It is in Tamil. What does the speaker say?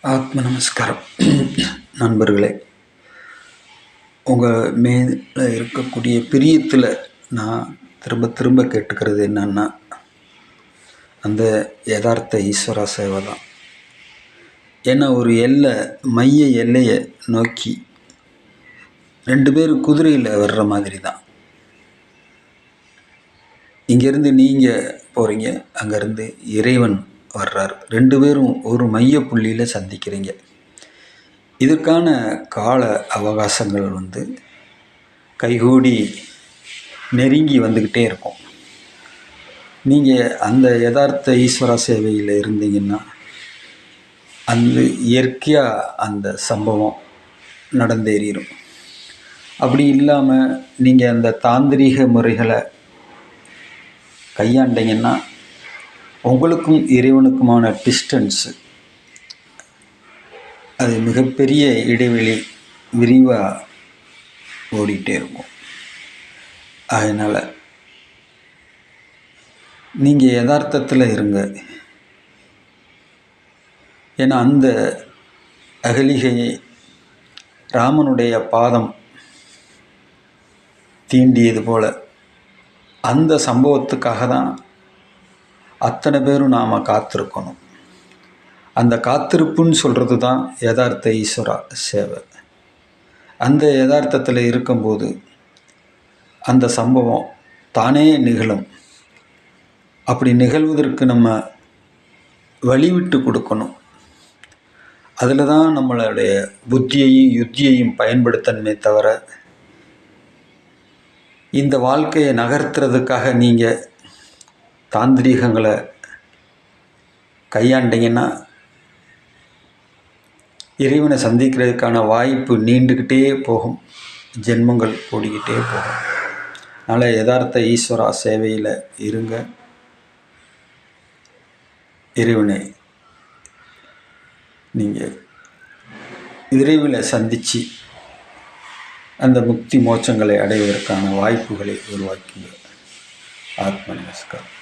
ஆத்ம நமஸ்காரம். நண்பர்களே, உங்கள் மேல இருக்கக்கூடிய பிரியத்தில் நான் திரும்ப திரும்ப கேட்டுக்கிறது என்னன்னா, அந்த யதார்த்த ஈஸ்வரா சேவை தான். ஏன்னா ஒரு மைய எல்லையை நோக்கி ரெண்டு பேர் குதிரையில் வர்ற மாதிரி தான். இங்கேருந்து நீங்கள் போகிறீங்க, அங்கேருந்து இறைவன் வர்றார். ரெண்டு பேரும் ஒரு மைய புள்ளியில் சந்திக்கிறீங்க. இதற்கான கால அவகாசங்கள் கைகூடி நெருங்கி வந்துக்கிட்டே இருக்கும். நீங்கள் அந்த யதார்த்த ஈஸ்வர சேவையில் இருந்தீங்கன்னா அந்த இயற்கையாக அந்த சம்பவம் நடந்தேறிடும். அப்படி இல்லாமல் நீங்கள் அந்த தாந்திரீக முறைகளை கையாண்டிங்கன்னா உங்களுக்கும் இறைவனுக்குமான டிஸ்டன்ஸு அது மிகப்பெரிய இடைவெளி விரிவாக ஓடிட்டே இருக்கும். அதனால் நீங்கள் யதார்த்தத்தில் இருங்க. ஏன்னா அந்த அகலிகையை ராமனுடைய பாதம் தீண்டியது போல் அந்த சம்பவத்துக்காக தான் அத்தனை பேரும் நாம் காத்திருக்கணும். அந்த காத்திருப்புன்னு சொல்கிறது தான் யதார்த்த ஈஸ்வரா சேவை. அந்த யதார்த்தத்தில் இருக்கும்போது அந்த சம்பவம் தானே நிகழும். அப்படி நிகழ்வதற்கு நம்ம வழிவிட்டு கொடுக்கணும். அதில் தான் நம்மளுடைய புத்தியையும் யுத்தியையும் பயன்படுத்தணுமே தவிர, இந்த வாழ்க்கையை நகர்த்துறதுக்காக நீங்கள் தாந்திரீகங்களை கையாண்டிங்கன்னா இறைவனை சந்திக்கிறதுக்கான வாய்ப்பு நீண்டுக்கிட்டே போகும், ஜென்மங்கள் கூடிக்கிட்டே போகும். அதனால் யதார்த்த ஈஸ்வரா சேவையில் இருங்க. இறைவனை நீங்கள் விரைவில் சந்தித்து அந்த முக்தி மோட்சங்களை அடைவதற்கான வாய்ப்புகளை உருவாக்குங்க. ஆத்ம நமஸ்காரம்.